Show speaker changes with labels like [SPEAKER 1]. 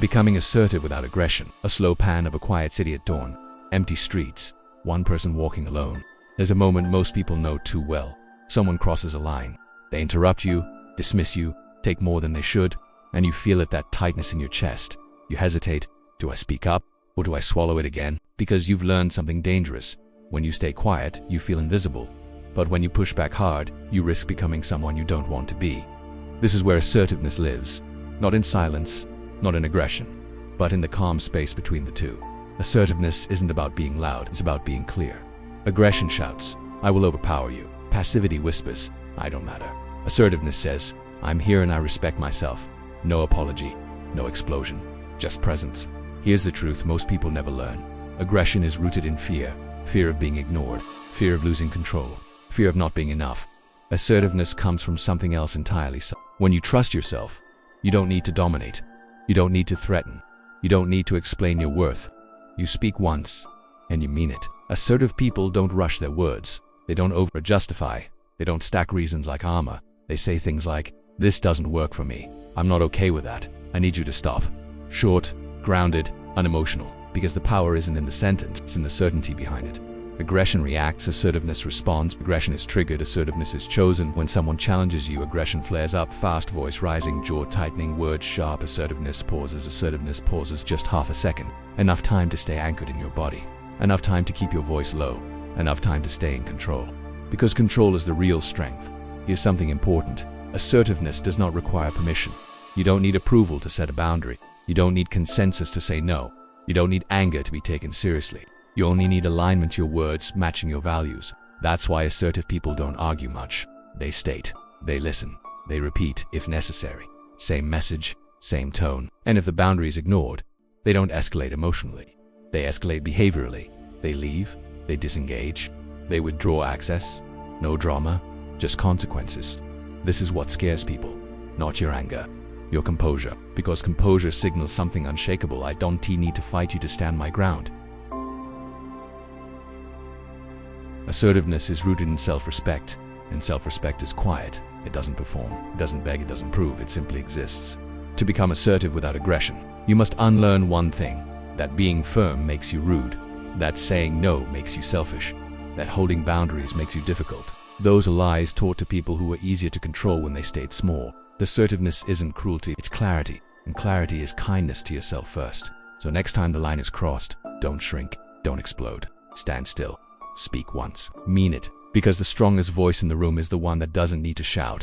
[SPEAKER 1] Becoming assertive without aggression. A slow pan of a quiet city at dawn. Empty streets. One person walking alone. There's a moment most people know too well. Someone crosses a line. They interrupt you, dismiss you, take more than they should, and you feel it, that tightness in your chest. You hesitate. Do I speak up, or do I swallow it again? Because you've learned something dangerous. When you stay quiet, you feel invisible. But when you push back hard, you risk becoming someone you don't want to be. This is where assertiveness lives. Not in silence, not in aggression, but in the calm space between the two. Assertiveness isn't about being loud, it's about being clear. Aggression shouts, I will overpower you. Passivity whispers, I don't matter. Assertiveness says, I'm here and I respect myself. No apology, no explosion, just presence. Here's the truth most people never learn. Aggression is rooted in fear. Fear of being ignored, fear of losing control, fear of not being enough. Assertiveness comes from something else entirely. When you trust yourself, you don't need to dominate. You don't need to threaten. You don't need to explain your worth. You speak once, and you mean it. Assertive people don't rush their words. They don't over-justify. They don't stack reasons like armor. They say things like, this doesn't work for me. I'm not okay with that. I need you to stop. Short, grounded, unemotional. Because the power isn't in the sentence, it's in the certainty behind it. Aggression reacts, assertiveness responds. Aggression is triggered, assertiveness is chosen. When someone challenges you, aggression flares up, fast, voice rising, jaw tightening, words sharp. Assertiveness pauses just half a second. Enough time to stay anchored in your body. Enough time to keep your voice low. Enough time to stay in control. Because control is the real strength. Here's something important. Assertiveness does not require permission. You don't need approval to set a boundary. You don't need consensus to say no. You don't need anger to be taken seriously. You only need alignment, your words matching your values. That's why assertive people don't argue much. They state, they listen, they repeat if necessary. Same message, same tone. And if the boundary is ignored, they don't escalate emotionally. They escalate behaviorally. They leave, they disengage, they withdraw access. No drama, just consequences. This is what scares people, not your anger. Your composure, because composure signals something unshakable. I don't need to fight you to stand my ground. Assertiveness is rooted in self-respect, and self-respect is quiet. It doesn't perform, it doesn't beg, it doesn't prove, it simply exists. To become assertive without aggression, you must unlearn one thing, that being firm makes you rude, that saying no makes you selfish, that holding boundaries makes you difficult. Those are lies taught to people who were easier to control when they stayed small. Assertiveness isn't cruelty, it's clarity, and clarity is kindness to yourself first. So next time the line is crossed, don't shrink, don't explode, stand still, speak once, mean it, because the strongest voice in the room is the one that doesn't need to shout.